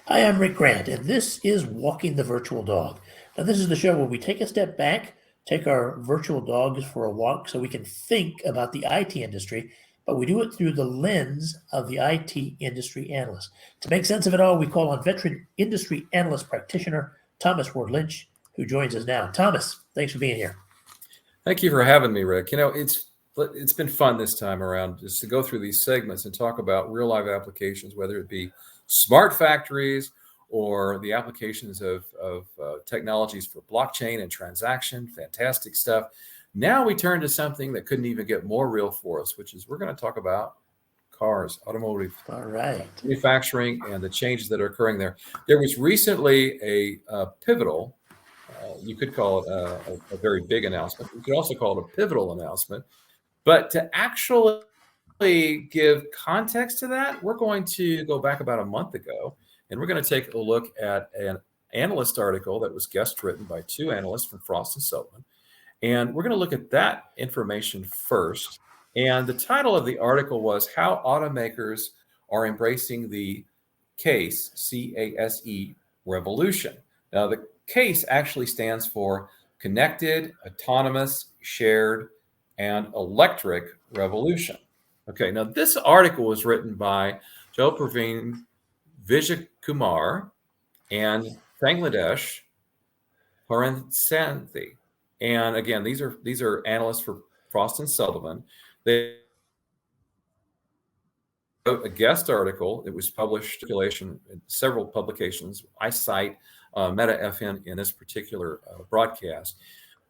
Hi, I'm Rick Grant, and this is Walking the Virtual Dog. Now, this is the show where we take a step back, take our virtual dogs for a walk so we can think about the IT industry, but we do it through the lens of the IT industry analyst. To make sense of it all, we call on veteran industry analyst practitioner Thomas Ward Lynch, who joins us now. Thomas, thanks for being here. Thank you for having me, Rick. It's been fun this time around just to go through these segments and talk about real life applications, whether it be smart factories or the applications of technologies for blockchain and transaction. Fantastic stuff. Now we turn to something that couldn't even get more real for us, which is we're going to talk about cars, automotive manufacturing, and the changes that are occurring there. There was recently a pivotal, you could call it a very big announcement. You could also call it a pivotal announcement. But to actually give context to that, we're going to go back about a month ago, and we're going to take a look at an analyst article that was guest written by two analysts from Frost&Sullivan. And we're going to look at that information first. And the title of the article was How Automakers Are Embracing the CASE, C-A-S-E, Revolution. Now, the CASE actually stands for Connected, Autonomous, Shared, and Electric Revolution. Okay, now this article was written by Joe Praveen Vijayakumar and Bangladesh Paransanthi. And again, these are analysts for Frost&Sullivan. They wrote a guest article. It was published in several publications. I cite Meta FN in this particular broadcast.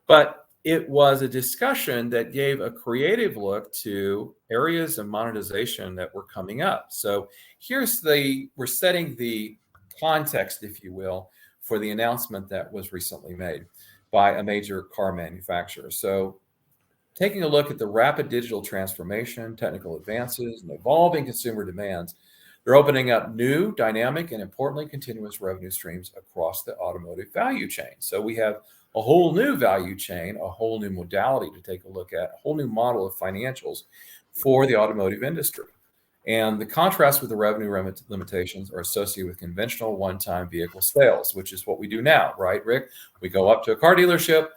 But it was a discussion that gave a creative look to areas of monetization that were coming up. So we're setting the context, if you will, for the announcement that was recently made by a major car manufacturer. So taking a look at the rapid digital transformation, technical advances, and evolving consumer demands, they're opening up new, dynamic, and importantly, continuous revenue streams across the automotive value chain. So we have a whole new value chain, a whole new modality to take a look at, a whole new model of financials for the automotive industry. And the contrast with the revenue limitations are associated with conventional one-time vehicle sales, which is what we do now, right, Rick? We go up to a car dealership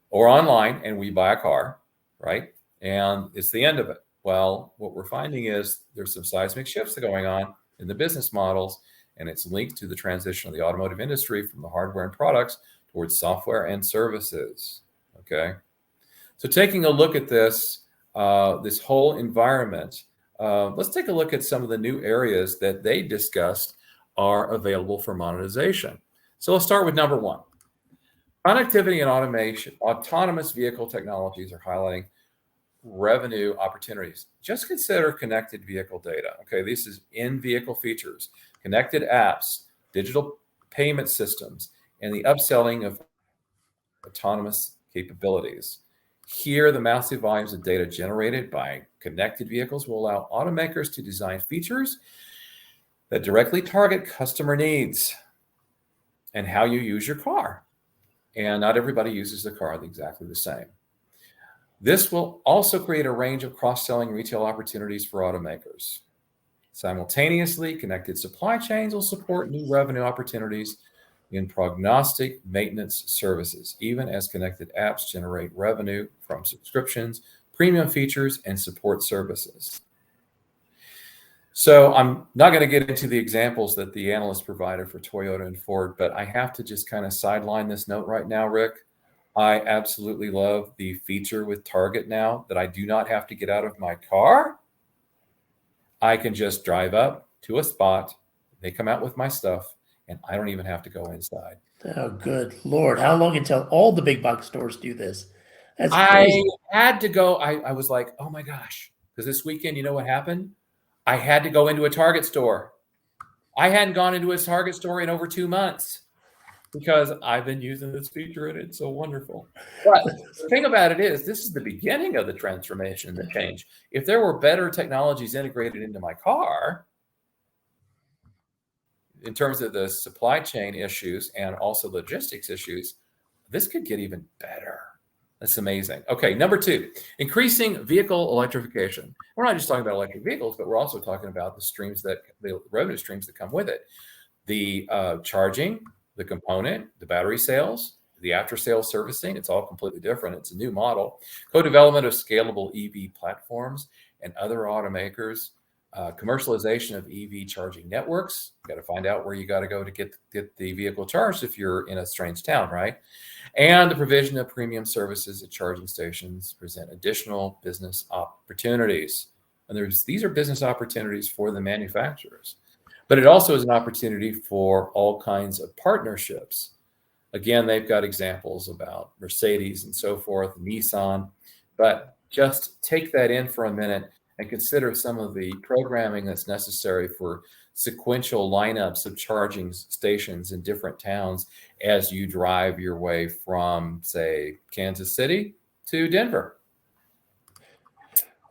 or online and we buy a car, right? And it's the end of it. Well, what we're finding is there's some seismic shifts going on in the business models, and it's linked to the transition of the automotive industry from the hardware and products towards software and services. Okay, so taking a look at this whole environment, let's take a look at some of the new areas that they discussed are available for monetization. So let's start with number one. Connectivity and automation, autonomous vehicle technologies are highlighting revenue opportunities. Just consider connected vehicle data. Okay, this is in-vehicle features, connected apps, digital payment systems, and the upselling of autonomous capabilities. Here, the massive volumes of data generated by connected vehicles will allow automakers to design features that directly target customer needs and how you use your car. And not everybody uses the car exactly the same. This will also create a range of cross-selling retail opportunities for automakers. Simultaneously, connected supply chains will support new revenue opportunities in prognostic maintenance services, even as connected apps generate revenue from subscriptions, premium features, and support services. So I'm not going to get into the examples that the analysts provided for Toyota and Ford, but I have to just kind of sideline this note right now, Rick. I absolutely love the feature with Target now that I do not have to get out of my car. I can just drive up to a spot. They come out with my stuff, and I don't even have to go inside. Oh, good Lord. How long until all the big box stores do this? That's crazy. I had to go. I was like, oh my gosh. Because this weekend, you know what happened? I had to go into a Target store. I hadn't gone into a Target store in over 2 months because I've been using this feature and it's so wonderful. But the thing about it is, this is the beginning of the transformation, the change. If there were better technologies integrated into my car, in terms of the supply chain issues and also logistics issues, this could get even better. That's amazing. Okay, number two, increasing vehicle electrification. We're not just talking about electric vehicles, but we're also talking about the revenue streams that come with it. The charging, the component, the battery sales, the after-sales servicing, it's all completely different. It's a new model. Co-development of scalable EV platforms and other automakers. Commercialization of EV charging networks. You got to find out where you got to go to get the vehicle charged if you're in a strange town, right? And the provision of premium services at charging stations present additional business opportunities. And these are business opportunities for the manufacturers. But it also is an opportunity for all kinds of partnerships. Again, they've got examples about Mercedes and so forth, Nissan. But just take that in for a minute and consider some of the programming that's necessary for sequential lineups of charging stations in different towns as you drive your way from, say, Kansas City to Denver.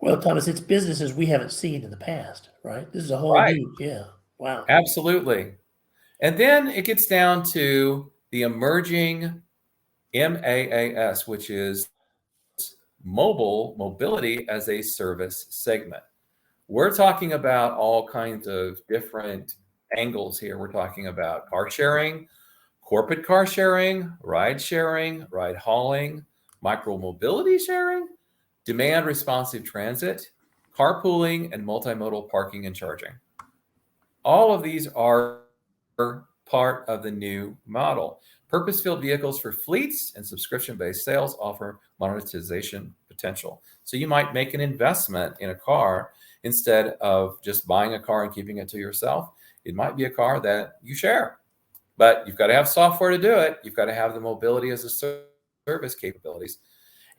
Well, Thomas, it's businesses we haven't seen in the past, right? This is a whole Right. new, yeah. Wow. Absolutely. And then it gets down to the emerging MaaS, which is mobility as a service segment. We're talking about all kinds of different angles here. We're talking about car sharing, corporate car sharing, ride hauling, micro mobility sharing, demand responsive transit, carpooling, and multimodal parking and charging. All of these are part of the new model. Purpose-built vehicles for fleets and subscription-based sales offer monetization potential. So you might make an investment in a car instead of just buying a car and keeping it to yourself. It might be a car that you share, but you've got to have software to do it. You've got to have the mobility as a service capabilities.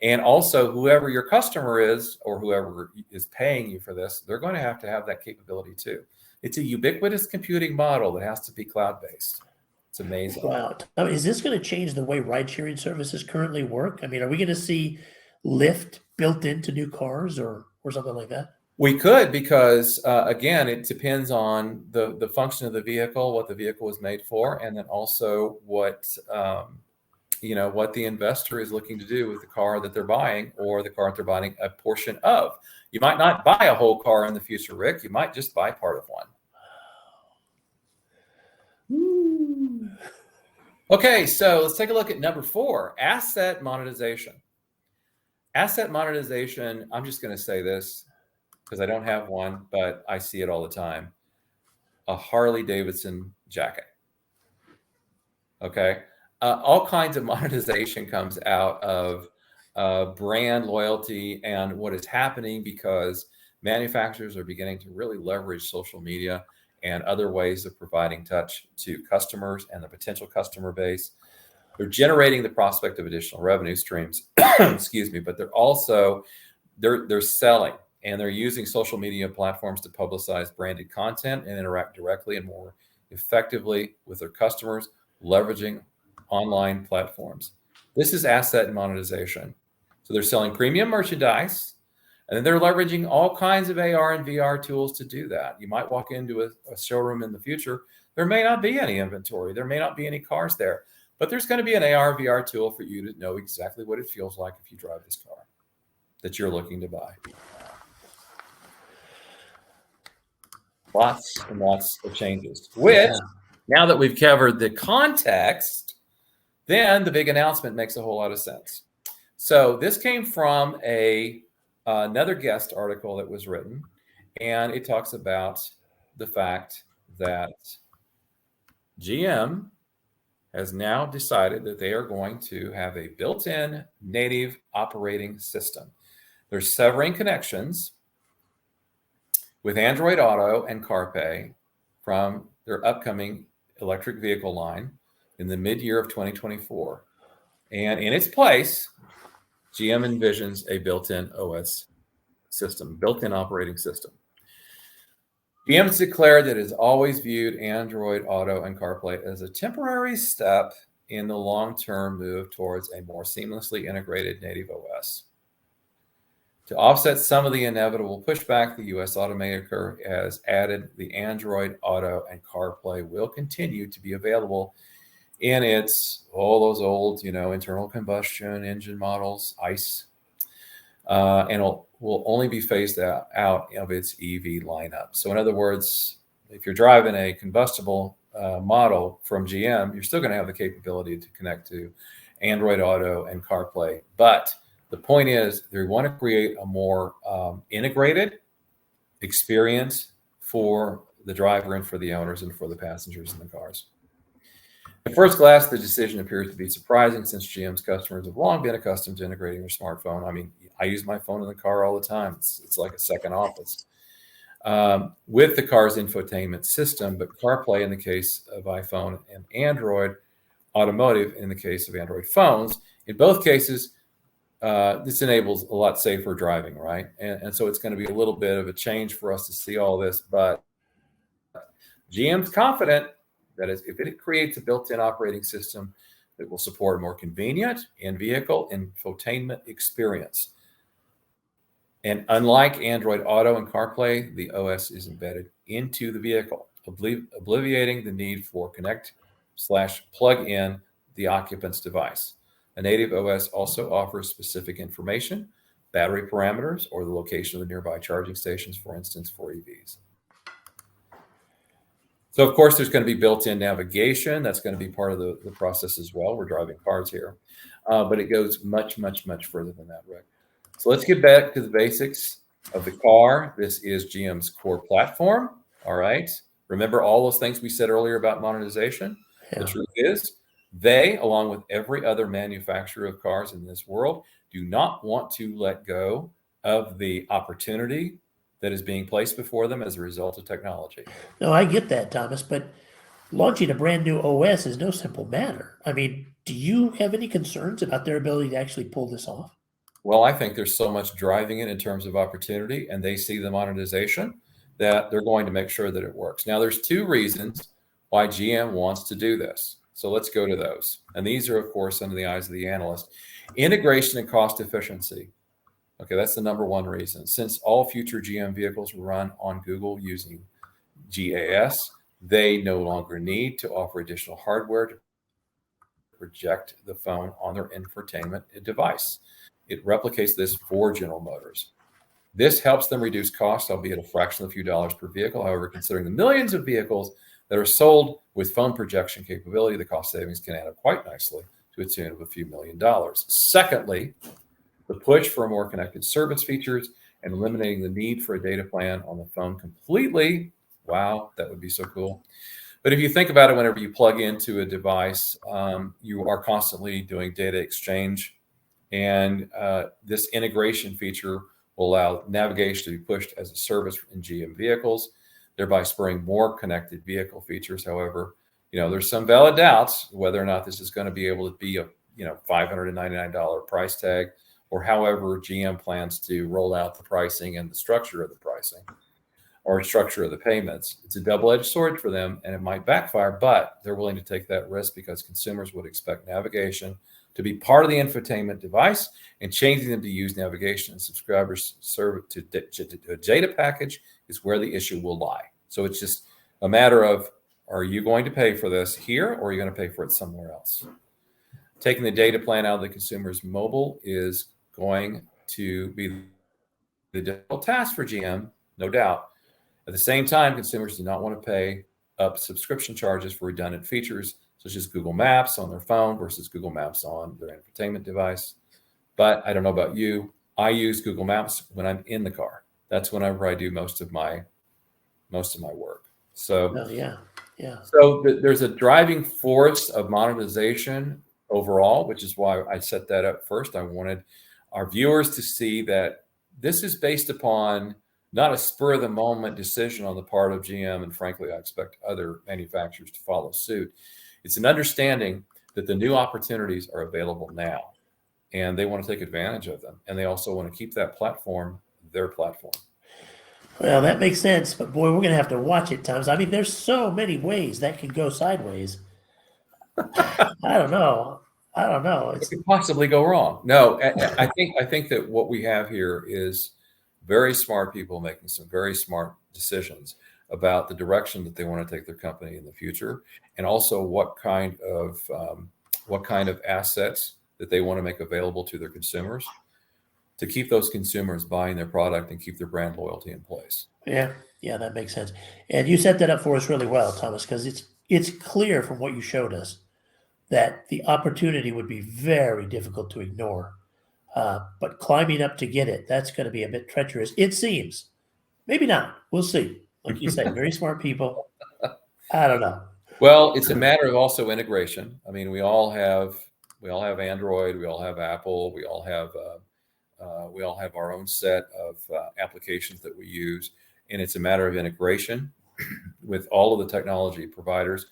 And also, whoever your customer is or whoever is paying you for this, they're going to have that capability too. It's a ubiquitous computing model that has to be cloud-based. It's amazing. Wow. Is this going to change the way ride-sharing services currently work? I mean, are we going to see Lyft built into new cars or something like that? We could, because again, it depends on the function of the vehicle, what the vehicle was made for, and then also what what the investor is looking to do with the car that they're buying or the car that they're buying a portion of. You might not buy a whole car in the future, Rick. You might just buy part of one. Ooh. Okay, so let's take a look at number 4, asset monetization. Asset monetization, I'm just going to say this because I don't have one, but I see it all the time. A Harley Davidson jacket. Okay. All kinds of monetization comes out of brand loyalty and what is happening because manufacturers are beginning to really leverage social media and other ways of providing touch to customers and the potential customer base. They're generating the prospect of additional revenue streams, excuse me, but they're also, they're selling, and they're using social media platforms to publicize branded content and interact directly and more effectively with their customers, leveraging online platforms. This is asset monetization. So they're selling premium merchandise, and then they're leveraging all kinds of AR and VR tools to do that. You might walk into a showroom in the future. There may not be any inventory. There may not be any cars there, but there's going to be an AR VR tool for you to know exactly what it feels like if you drive this car that you're looking to buy. Lots and lots of changes, which now that we've covered the context, then the big announcement makes a whole lot of sense. So this came from another guest article that was written, and it talks about the fact that GM has now decided that they are going to have a built-in native operating system. They're severing connections with Android Auto and CarPlay from their upcoming electric vehicle line in the mid-year of 2024. And in its place, GM envisions a built-in OS system, built-in operating system. GM has declared that it has always viewed Android Auto and CarPlay as a temporary step in the long-term move towards a more seamlessly integrated native OS. To offset some of the inevitable pushback, the U.S. automaker has added the Android Auto and CarPlay will continue to be available in its, those old, internal combustion engine models, ICE, and will only be phased out of its EV lineup. So in other words, if you're driving a combustible model from GM, you're still going to have the capability to connect to Android Auto and CarPlay. But the point is, they want to create a more integrated experience for the driver and for the owners and for the passengers in the cars. At first glance, the decision appears to be surprising since GM's customers have long been accustomed to integrating their smartphone. I mean, I use my phone in the car all the time. It's like a second office. With the car's infotainment system, but CarPlay in the case of iPhone and Android, Automotive in the case of Android phones. In both cases, this enables a lot safer driving, right? And so it's going to be a little bit of a change for us to see all this, but GM's confident that if it creates a built-in operating system that will support a more convenient in-vehicle infotainment experience. And unlike Android Auto and CarPlay, the OS is embedded into the vehicle, alleviating the need for connect/plug in the occupant's device. A native OS also offers specific information, battery parameters, or the location of the nearby charging stations, for instance, for EVs. So, of course, there's going to be built-in navigation. That's going to be part of the process as well. We're driving cars here. But it goes much, much, much further than that, Rick. So let's get back to the basics of the car. This is GM's core platform. All right. Remember all those things we said earlier about monetization? Yeah. The truth is, they, along with every other manufacturer of cars in this world, do not want to let go of the opportunity that is being placed before them as a result of technology. No, I get that, Thomas, but launching a brand new OS is no simple matter. I mean, do you have any concerns about their ability to actually pull this off? Well, I think there's so much driving it in terms of opportunity, and they see the monetization that they're going to make sure that it works. Now, there's two reasons why GM wants to do this. So let's go to those. And these are, of course, under the eyes of the analyst. Integration and cost efficiency. Okay, that's the number one reason. Since all future GM vehicles run on Google using GAS, they no longer need to offer additional hardware to project the phone on their infotainment device. It replicates this for General Motors. This helps them reduce costs, albeit a fraction of a few dollars per vehicle. However, considering the millions of vehicles that are sold with phone projection capability, the cost savings can add up quite nicely to a tune of a few $1,000,000. Secondly, the push for more connected service features and eliminating the need for a data plan on the phone completely. Wow, that would be so cool. But if you think about it, whenever you plug into a device, you are constantly doing data exchange. And this integration feature will allow navigation to be pushed as a service in GM vehicles, thereby spurring more connected vehicle features. However, there's some valid doubts whether or not this is going to be able to be a $599 price tag, or however GM plans to roll out the pricing and the structure of the pricing or structure of the payments. It's a double-edged sword for them, and it might backfire, but they're willing to take that risk because consumers would expect navigation to be part of the infotainment device, and changing them to use navigation and subscribers serve to a data package is where the issue will lie. So it's just a matter of, are you going to pay for this here, or are you going to pay for it somewhere else? Taking the data plan out of the consumer's mobile is going to be the difficult task for GM, no doubt. At the same time, consumers do not want to pay up subscription charges for redundant features, such as Google Maps on their phone versus Google Maps on their infotainment device. But I don't know about you. I use Google Maps when I'm in the car. That's whenever I do most of my work. So, So there's a driving force of monetization overall, which is why I set that up first. I wanted our viewers to see that this is based upon not a spur of the moment decision on the part of GM, and frankly, I expect other manufacturers to follow suit. It's an understanding that the new opportunities are available now, and they want to take advantage of them. And they also want to keep that platform their platform. Well, that makes sense, but boy, we're going to have to watch it, Thomas. I mean, there's so many ways that could go sideways. I don't know. It could possibly go wrong. No, I think that what we have here is very smart people making some very smart decisions about the direction that they want to take their company in the future, and also what kind of assets that they want to make available to their consumers to keep those consumers buying their product and keep their brand loyalty in place. Yeah, that makes sense. And you set that up for us really well, Thomas, because It's clear from what you showed us that the opportunity would be very difficult to ignore. But climbing up to get it, that's going to be a bit treacherous, it seems. Maybe not. We'll see. Like you say, very smart people. I don't know. Well, it's a matter of also integration. I mean, we all have Android, we all have Apple, we all have our own set of applications that we use, and it's a matter of integration with all of the technology providers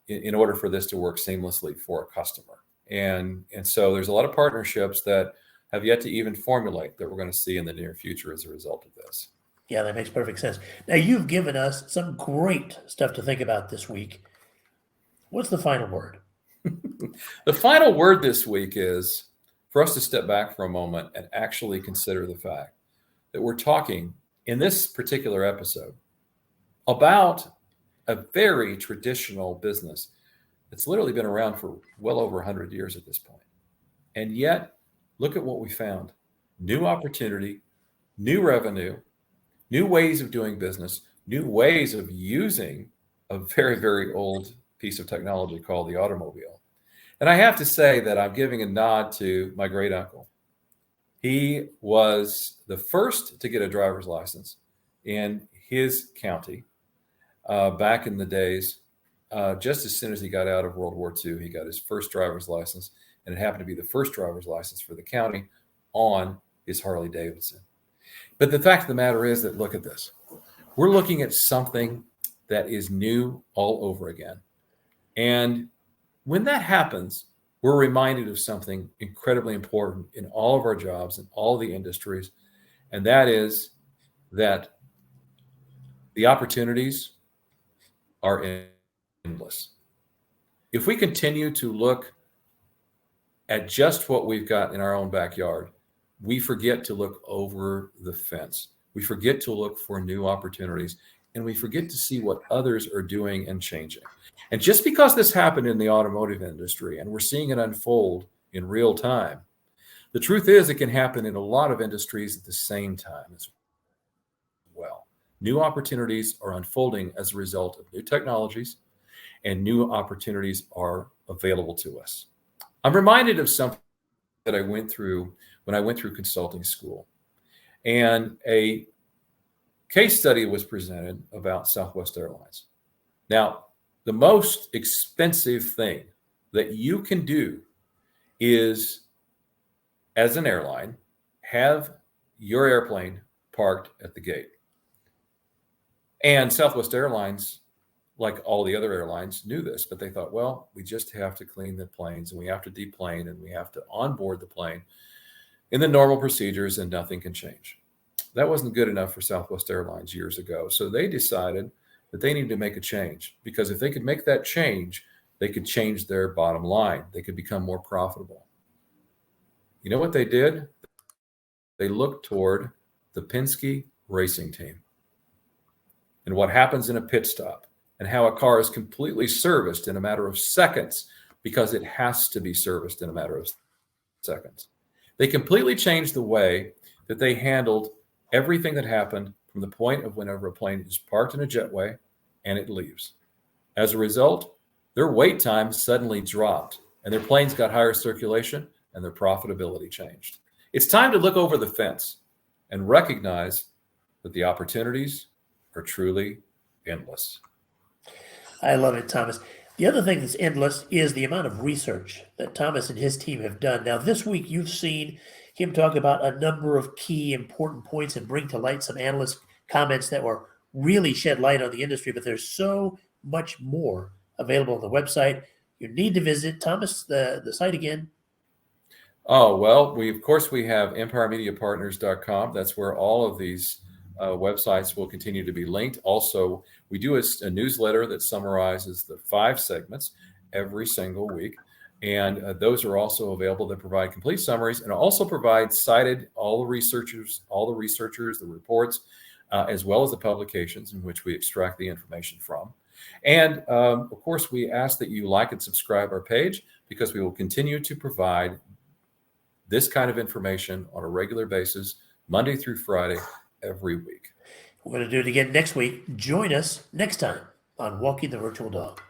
in order for this to work seamlessly for a customer. And so there's a lot of partnerships that have yet to even formulate that we're going to see in the near future as a result of this. Yeah, that makes perfect sense. Now, you've given us some great stuff to think about this week. What's the final word? The final word this week is for us to step back for a moment and actually consider the fact that we're talking in this particular episode about a very traditional business that's literally been around for well over 100 years at this point. And yet, look at what we found. New opportunity, new revenue, new ways of doing business, new ways of using a very, very old piece of technology called the automobile. And I have to say that I'm giving a nod to my great uncle. He was the first to get a driver's license in his county back in the days. Just as soon as he got out of World War II, he got his first driver's license, and it happened to be the first driver's license for the county on his Harley Davidson. But the fact of the matter is that, look at this. We're looking at something that is new all over again. And when that happens, we're reminded of something incredibly important in all of our jobs and all of the industries. And that is that the opportunities are endless. If we continue to look at just what we've got in our own backyard, we forget to look over the fence. We forget to look for new opportunities, and we forget to see what others are doing and changing. And just because this happened in the automotive industry and we're seeing it unfold in real time, the truth is it can happen in a lot of industries at the same time as well. New opportunities are unfolding as a result of new technologies, and new opportunities are available to us. I'm reminded of something that I went through when I went through consulting school. And a case study was presented about Southwest Airlines. Now, the most expensive thing that you can do is, as an airline, have your airplane parked at the gate. And Southwest Airlines, like all the other airlines, knew this, but they thought, well, we just have to clean the planes, and we have to deplane, and we have to onboard the plane in the normal procedures, and nothing can change. That wasn't good enough for Southwest Airlines years ago. So they decided that they needed to make a change, because if they could make that change, they could change their bottom line. They could become more profitable. You know what they did? They looked toward the Penske racing team and what happens in a pit stop, and how a car is completely serviced in a matter of seconds, because it has to be serviced in a matter of seconds. They completely changed the way that they handled everything that happened from the point of whenever a plane is parked in a jetway and it leaves. As a result, their wait time suddenly dropped, and their planes got higher circulation, and their profitability changed. It's time to look over the fence and recognize that the opportunities are truly endless. I love it, Thomas. The other thing that's endless is the amount of research that Thomas and his team have done. Now, this week, you've seen him talk about a number of key important points and bring to light some analyst comments that were really shed light on the industry, but there's so much more available on the website. You need to visit, Thomas, the site again. Oh, well, we have empiremediapartners.com. That's where all of these websites will continue to be linked. Also, we do a newsletter that summarizes the 5 segments every single week. And those are also available that provide complete summaries, and also provide cited all the researchers, the reports, as well as the publications in which we extract the information from. And of course, we ask that you like and subscribe our page, because we will continue to provide this kind of information on a regular basis, Monday through Friday, every week. We're going to do it again next week. Join us next time on Walking the Virtual Dog.